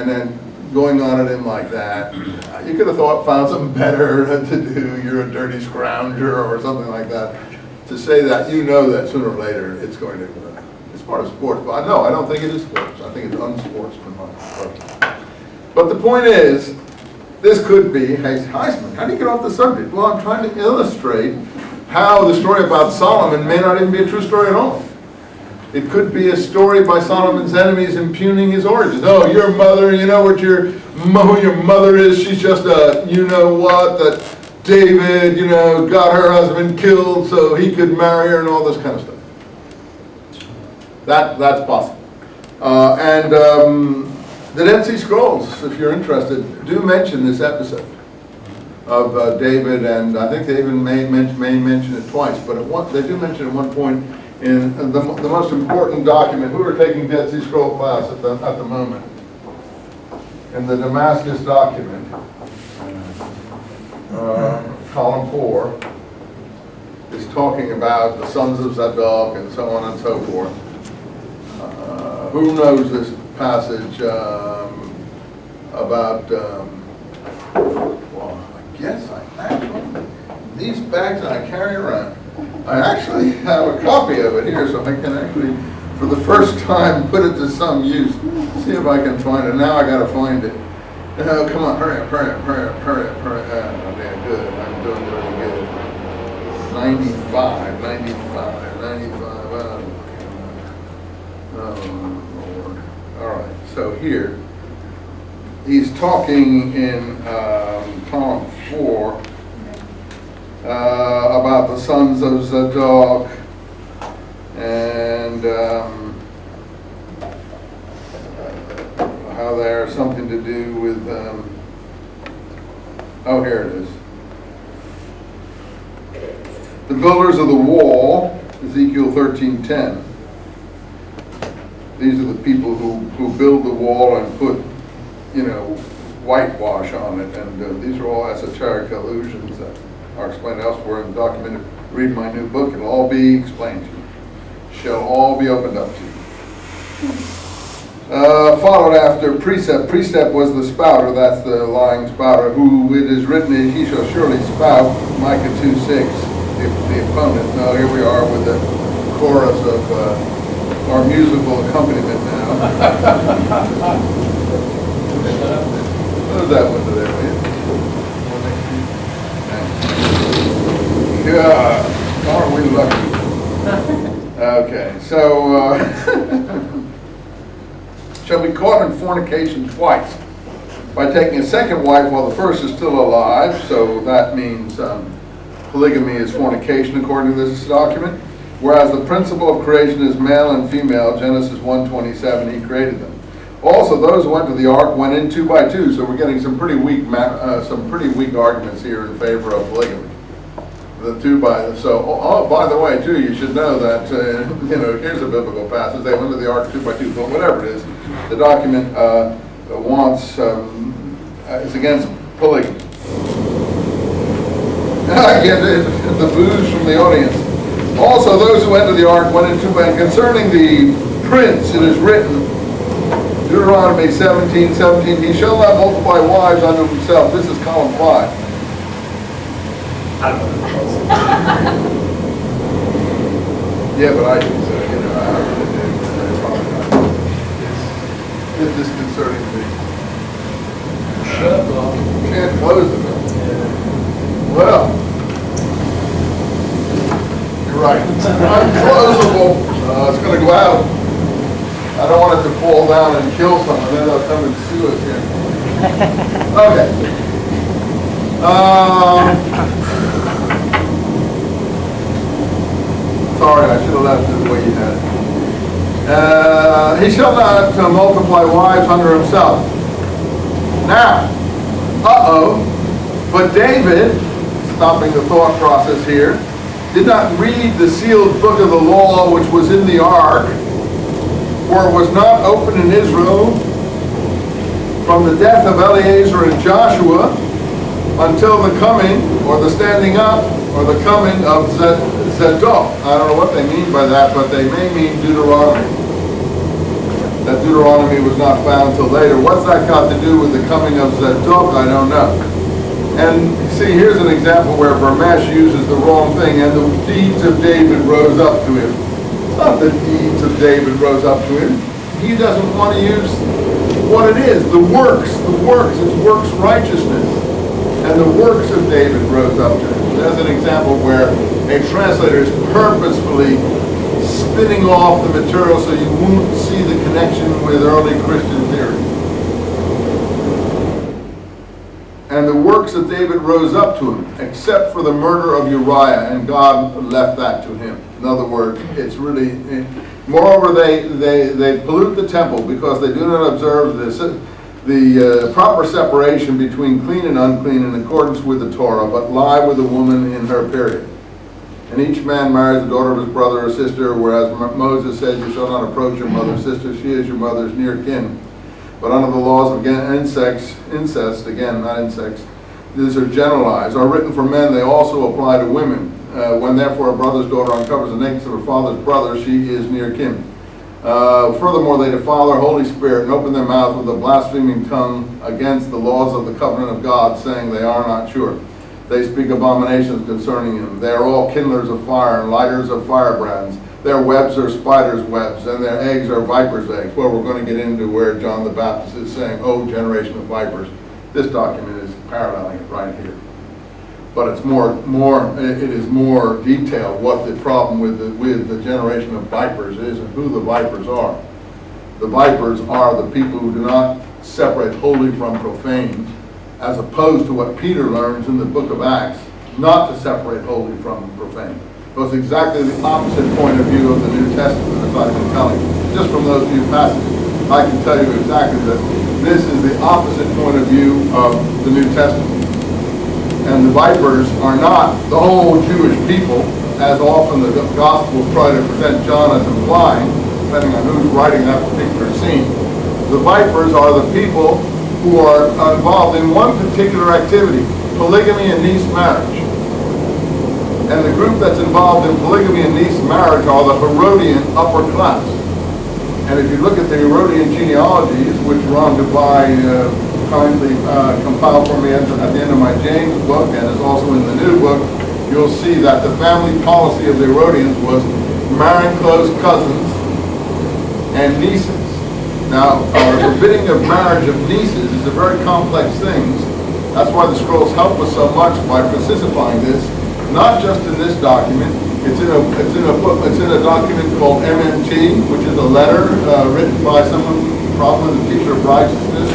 and then going on at him like that. You could have found something better to do. You're a dirty scrounger or something like that. To say that, you know that sooner or later it's going to, it's part of sports. But no, I don't think it is sports. I think it's unsportsmanlike. But the point is, this could be, hey, Eisenman, how do you get off the subject? Well, I'm trying to illustrate how the story about Solomon may not even be a true story at all. It could be a story by Solomon's enemies impugning his origins. Oh, your mother, you know what who your mother is? She's just a you-know-what, that David, got her husband killed so he could marry her and all this kind of stuff. That's possible. And the Dead Sea Scrolls, if you're interested, do mention this episode of David, and I think they even may mention it twice, but they do mention it at one point in the most important document. Who are taking Dead Sea Scroll class at the moment? In the Damascus document, column 4, is talking about the sons of Zadok and so on and so forth. Who knows this passage about, well, I guess I actually, these bags I carry around, I actually have a copy of it here, so I can actually, for the first time, put it to some use. See if I can find it. Now I got to find it. Oh, come on, hurry up. Oh, damn good. I'm doing really good. 95. Oh, Lord. All right, so here, he's talking in column 4 about the sons of Zadok and how they are something to do with, oh, here it is. The builders of the wall, Ezekiel 13:10. These are the people who build the wall and put, whitewash on it, and these are all esoteric allusions that are explained elsewhere in the document. Read my new book, it'll all be explained to you. Shall all be opened up to you. Followed after precept. Precept was the spouter, that's the lying spouter, who it is written, he shall surely spout, Micah 2:6, the opponent. Now here we are with the chorus of our musical accompaniment now. Close that window there, will you? God, aren't we lucky? Okay, so shall be caught in fornication twice by taking a second wife while the first is still alive. So that means polygamy is fornication according to this document. Whereas the principle of creation is male and female, Genesis 1:27, he created them. Also, those who went to the ark went in 2 by 2. So we're getting some pretty weak arguments here in favor of polygamy. The 2 by, so, oh, by the way, too, you should know that, here's a biblical passage. They went to the ark 2 by 2, but whatever it is, the document is against polygamy. I get the boos from the audience. Also, those who entered the ark went in 2 by 2. Concerning the prince, it is written, Deuteronomy 17:17, he shall not multiply wives unto himself. This is column 5. Yeah, but I do, so, I really do. It's disconcerting to me. Shut up, Bob. Can't close it, though. Well, you're right. Unclosable. It's going to go out. I don't want it to fall down and kill someone, then they'll come and sue us here. Okay. Sorry, I should have left it the way you had it. He shall not multiply wives unto himself. Now, but David, stopping the thought process here, did not read the sealed book of the law which was in the ark, for it was not open in Israel from the death of Eleazar and Joshua until the coming, or the standing up, or the coming of Zadok. I don't know what they mean by that, but they may mean Deuteronomy. that Deuteronomy was not found till later. What's that got to do with the coming of Zadok? I don't know. And see, here's an example where Vermesh uses the wrong thing, and the deeds of David rose up to him. It's not the deeds of David rose up to him. He doesn't want to use what it is, the works, it's works righteousness. And the works of David rose up to him. That's an example where a translator is purposefully spinning off the material so you won't see the connection with early Christian theory. And the works of David rose up to him, except for the murder of Uriah, and God left that to him. In other words, it's really... Moreover, they pollute the temple because they do not observe the proper separation between clean and unclean in accordance with the Torah, but lie with the woman in her period. And each man marries the daughter of his brother or sister, whereas Moses said, "You shall not approach your mother's sister, she is your mother's near kin." But under the laws of incest, again, not insects, these are generalized, are written for men, they also apply to women. When therefore a brother's daughter uncovers the nakedness of her father's brother, she is near kin. Furthermore, they defile their Holy Spirit and open their mouth with a blaspheming tongue against the laws of the covenant of God, saying they are not sure. They speak abominations concerning him. They are all kindlers of fire and lighters of firebrands. Their webs are spiders' webs, and their eggs are vipers' eggs. Well, we're going to get into where John the Baptist is saying, "Oh, generation of vipers." This document is paralleling it right here. But it's it is more detailed what the problem with the generation of vipers is and who the vipers are. The vipers are the people who do not separate holy from profane, as opposed to what Peter learns in the book of Acts, not to separate holy from profane. It was exactly the opposite point of view of the New Testament, as I've been telling you. Just from those few passages, I can tell you exactly that this is the opposite point of view of the New Testament. And the vipers are not the whole Jewish people, as often the Gospels try to present John as implying, depending on who's writing that particular scene. The vipers are the people who are involved in one particular activity, polygamy and niece marriage. And the group that's involved in polygamy and niece marriage are the Herodian upper class. And if you look at the Herodian genealogies, which Ron Dubai kindly compiled for me at the end of my James book, and is also in the new book, you'll see that the family policy of the Herodians was marrying close cousins and nieces. Now, forbidding of marriage of nieces is a very complex thing. That's why the scrolls help us so much by specifying this, not just in this document. It's in a document called MMT, which is a letter written by someone, probably the teacher of righteousness,